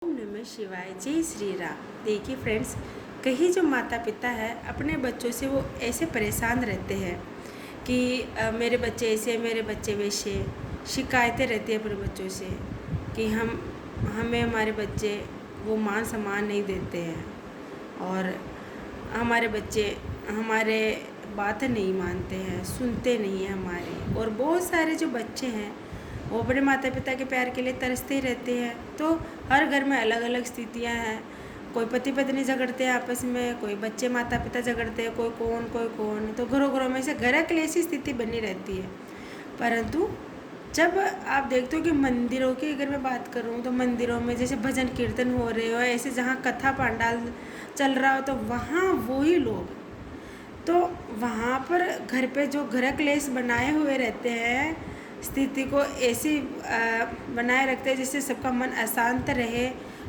ओम नमः शिवाय। जय श्री राम। देखिए फ्रेंड्स, कहीं जो माता पिता है अपने बच्चों से वो ऐसे परेशान रहते हैं कि मेरे बच्चे ऐसे, मेरे बच्चे वैसे, शिकायतें रहती है अपने बच्चों से कि हमें हमारे बच्चे वो मान सम्मान नहीं देते हैं और हमारे बच्चे हमारे बात नहीं मानते हैं, सुनते नहीं हैं हमारे। और बहुत सारे जो बच्चे हैं वो अपने माता पिता के प्यार के लिए तरसते ही रहते हैं। तो हर घर में अलग अलग स्थितियां हैं। कोई पति पत्नी झगड़ते हैं आपस में, कोई बच्चे माता पिता झगड़ते हैं, कोई कौन। तो घरों घरों में से घर क्लेशी स्थिति बनी रहती है। परंतु जब आप देखते हो कि मंदिरों की अगर मैं बात करूं तो मंदिरों में जैसे भजन कीर्तन हो रहे हो, ऐसे जहाँ कथा पंडाल चल रहा हो, तो वहाँ वही लोग तो वहाँ पर घर पे जो गृह क्लेश बनाए हुए रहते हैं, स्थिति को ऐसी बनाए रखते हैं जिससे सबका मन अशांत रहे।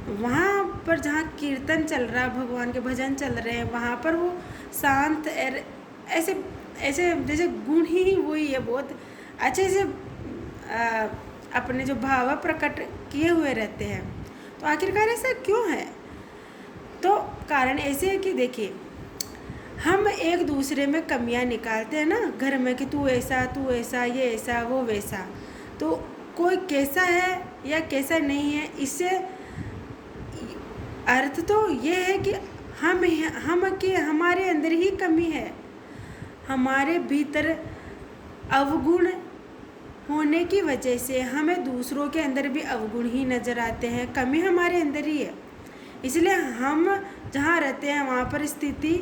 वहाँ पर जहाँ कीर्तन चल रहा है, भगवान के भजन चल रहे हैं, वहाँ पर वो शांत ऐसे ऐसे जैसे गुण ही वही है, बहुत अच्छे से अपने जो भाव प्रकट किए हुए रहते हैं। तो आखिरकार ऐसा क्यों है? तो कारण ऐसे है कि देखिए, हम एक दूसरे में कमियां निकालते हैं ना घर में कि तू ऐसा, ये ऐसा, वो वैसा। तो कोई कैसा है या कैसा नहीं है, इससे अर्थ तो ये है कि हमारे अंदर ही कमी है। हमारे भीतर अवगुण होने की वजह से हमें दूसरों के अंदर भी अवगुण ही नज़र आते हैं। कमी हमारे अंदर ही है, इसलिए हम जहाँ रहते हैं वहाँ पर स्थिति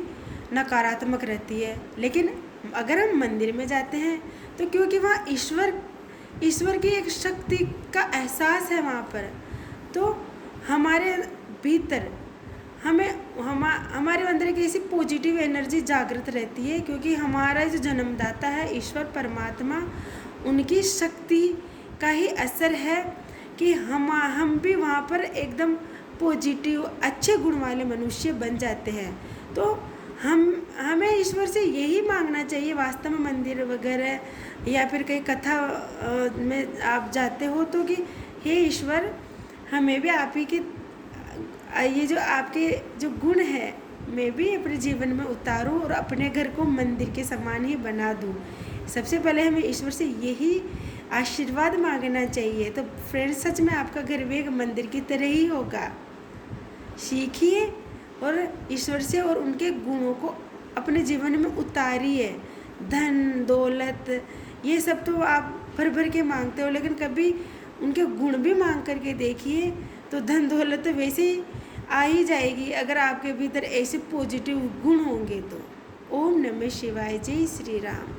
नकारात्मक रहती है। लेकिन अगर हम मंदिर में जाते हैं तो क्योंकि वहाँ ईश्वर की एक शक्ति का एहसास है वहाँ पर, तो हमारे भीतर हमारे अंदर एक ऐसी पॉजिटिव एनर्जी जागृत रहती है, क्योंकि हमारा जो जन्मदाता है ईश्वर परमात्मा, उनकी शक्ति का ही असर है कि हम भी वहाँ पर एकदम पॉजिटिव अच्छे गुण वाले मनुष्य बन जाते हैं। तो हमें ईश्वर से यही मांगना चाहिए वास्तव में, मंदिर वगैरह या फिर कहीं कथा में आप जाते हो तो कि हे ईश्वर, हमें भी आप ही के ये जो आपके जो गुण है मैं भी अपने जीवन में उतारूं और अपने घर को मंदिर के समान ही बना दूं। सबसे पहले हमें ईश्वर से यही आशीर्वाद मांगना चाहिए। तो फ्रेंड्स, सच में आपका घर भी एक मंदिर की तरह ही होगा। सीखिए और ईश्वर से और उनके गुणों को अपने जीवन में उतारिए। धन दौलत ये सब तो आप भर भर के मांगते हो, लेकिन कभी उनके गुण भी मांग करके देखिए, तो धन दौलत तो वैसे ही आ ही जाएगी अगर आपके भीतर ऐसे पॉजिटिव गुण होंगे तो। ओम नमः शिवाय। जय श्री राम।